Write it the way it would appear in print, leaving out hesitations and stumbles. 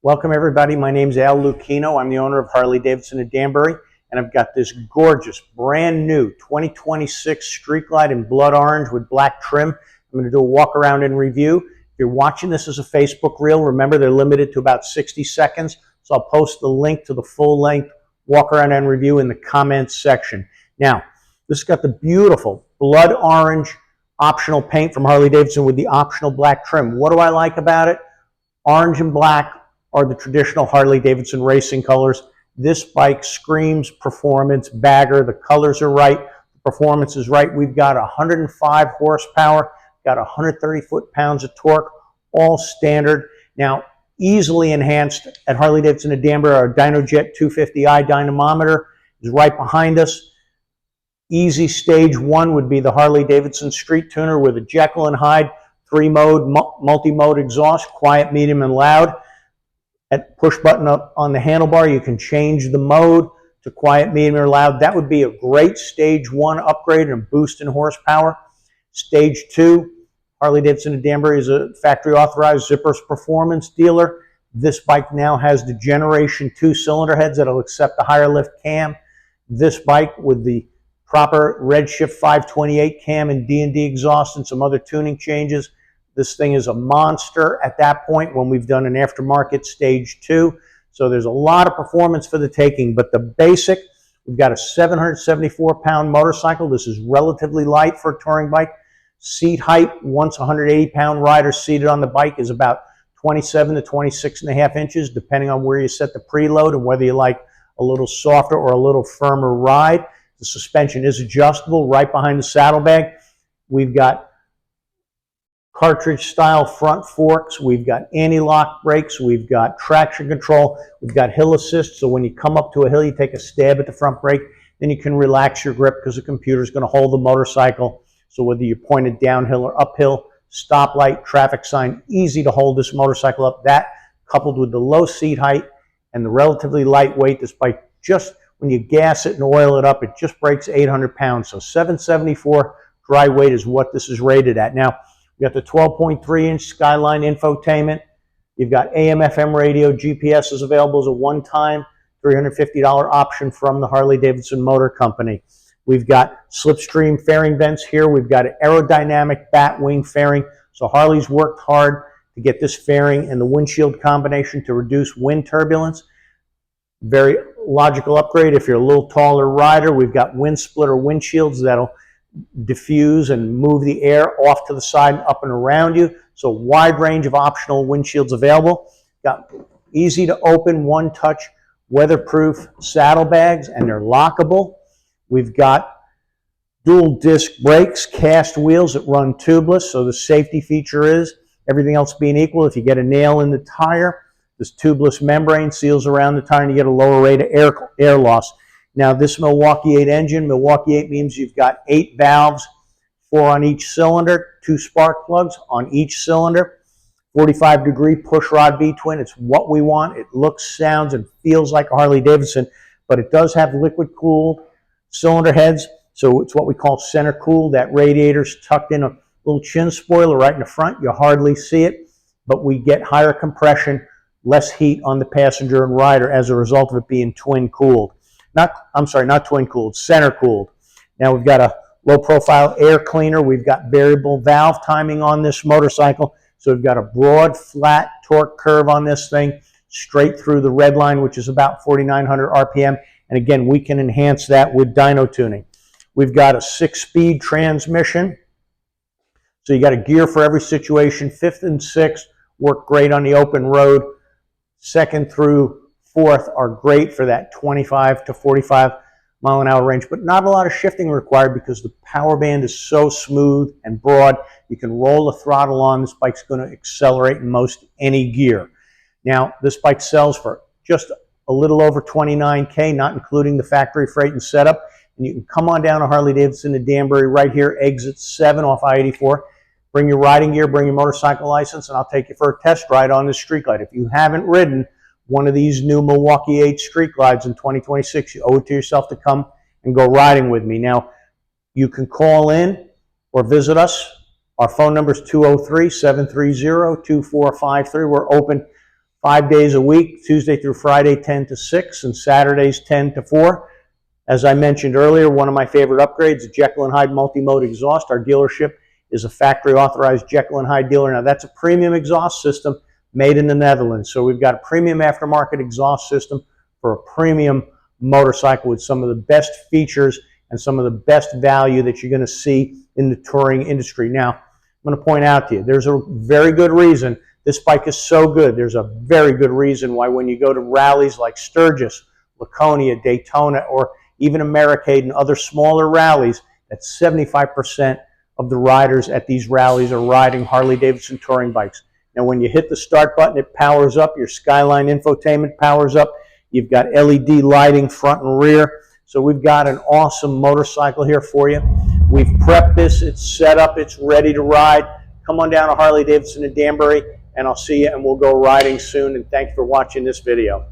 Welcome everybody, my name's Al Lucchino. I'm the owner of Harley Davidson of Danbury, and I've got this gorgeous, brand new 2026 Street Glide in blood orange with black trim. I'm going to do a walk around and review. If you're watching this as a Facebook reel, remember they're limited to about 60 seconds, so I'll post the link to the full length walk around and review in the comments section. Now, this has got the beautiful blood orange optional paint from Harley Davidson with the optional black trim. What do I like about it? Orange and black are the traditional Harley Davidson racing colors. This bike screams performance bagger. The colors are right, the performance is right. We've got 105 horsepower, got 130 foot-pounds of torque, all standard. Now, easily enhanced at Harley Davidson of Danbury, our DynoJet 250i dynamometer is right behind us. Easy stage one would be the Harley Davidson Street Tuner with a Jekyll and Hyde 3-mode, multi-mode exhaust, quiet, medium, and loud. At push button up on the handlebar, you can change the mode to quiet, medium, or loud. That would be a great stage one upgrade and boost in horsepower. Stage two, Harley Davidson of Danbury is a factory authorized Zippers performance dealer. This bike now has the Generation 2 cylinder heads that'll accept the higher lift cam. This bike with the proper Redshift 528 cam and D&D exhaust and some other tuning changes. This thing is a monster at that point when we've done an aftermarket stage two. So there's a lot of performance for the taking, but the basic, we've got a 774-pound motorcycle. This is relatively light for a touring bike. Seat height, once 180-pound rider seated on the bike, is about 27 to 26.5 inches, depending on where you set the preload and whether you like a little softer or a little firmer ride. The suspension is adjustable right behind the saddlebag. We've got cartridge style front forks, we've got anti-lock brakes, we've got traction control, we've got hill assist, so when you come up to a hill you take a stab at the front brake, then you can relax your grip because the computer is going to hold the motorcycle. So whether you point it downhill or uphill, stoplight, traffic sign, easy to hold this motorcycle up. That coupled with the low seat height and the relatively light weight, this bike, just when you gas it and oil it up, it just breaks 800 pounds. So 774 dry weight is what this is rated at. Now, you got the 12.3-inch Skyline infotainment. You've got AM/FM radio. GPS is available as a one-time $350 option from the Harley Davidson Motor Company. We've got slipstream fairing vents here. We've got an aerodynamic bat wing fairing. So Harley's worked hard to get this fairing and the windshield combination to reduce wind turbulence. Very logical upgrade if you're a little taller rider. We've got wind splitter windshields that'll diffuse and move the air off to the side and up and around you. So wide range of optional windshields available. Got easy to open, one-touch, weatherproof saddlebags, and they're lockable. We've got dual disc brakes, cast wheels that run tubeless. So the safety feature is, everything else being equal, if you get a nail in the tire, this tubeless membrane seals around the tire and you get a lower rate of air loss. Now, this Milwaukee 8 engine, Milwaukee 8 means you've got 8 valves, 4 on each cylinder, 2 spark plugs on each cylinder, 45-degree push rod V-twin. It's what we want. It looks, sounds, and feels like a Harley Davidson, but it does have liquid-cooled cylinder heads, so it's what we call center cooled. That radiator's tucked in a little chin spoiler right in the front. You hardly see it, but we get higher compression, less heat on the passenger and rider as a result of it being twin-cooled. Not twin cooled, center cooled. Now we've got a low profile air cleaner. We've got variable valve timing on this motorcycle. So we've got a broad, flat torque curve on this thing, straight through the red line, which is about 4,900 RPM. And again, we can enhance that with dyno tuning. We've got a 6-speed transmission. So you got a gear for every situation. 5th and 6th work great on the open road. 2nd through 4th are great for that 25 to 45 mile an hour range, but not a lot of shifting required because the power band is so smooth and broad. You can roll the throttle on. This bike's going to accelerate in most any gear. Now, this bike sells for just a little over $29K, not including the factory freight and setup. And you can come on down to Harley Davidson in Danbury right here, exit 7 off I-84. Bring your riding gear, bring your motorcycle license, and I'll take you for a test ride on this Street Glide. If you haven't ridden one of these new Milwaukee 8 Street Glides in 2026, you owe it to yourself to come and go riding with me. Now, you can call in or visit us. Our phone number is 203-730-2453. We're open 5 days a week, Tuesday through Friday, 10 to 6, and Saturdays, 10 to 4. As I mentioned earlier, one of my favorite upgrades, the Jekyll & Hyde multi-mode exhaust. Our dealership is a factory-authorized Jekyll & Hyde dealer. Now, that's a premium exhaust system made in the Netherlands. So we've got a premium aftermarket exhaust system for a premium motorcycle with some of the best features and some of the best value that you're going to see in the touring industry. Now, I'm going to point out to you, there's a very good reason this bike is so good. There's a very good reason why when you go to rallies like Sturgis, Laconia, Daytona, or even Americade and other smaller rallies, that 75% of the riders at these rallies are riding Harley-Davidson touring bikes. Now, when you hit the start button, it powers up. Your Skyline infotainment powers up. You've got LED lighting front and rear. So we've got an awesome motorcycle here for you. We've prepped this. It's set up. It's ready to ride. Come on down to Harley-Davidson in Danbury, and I'll see you, and we'll go riding soon. And thanks for watching this video.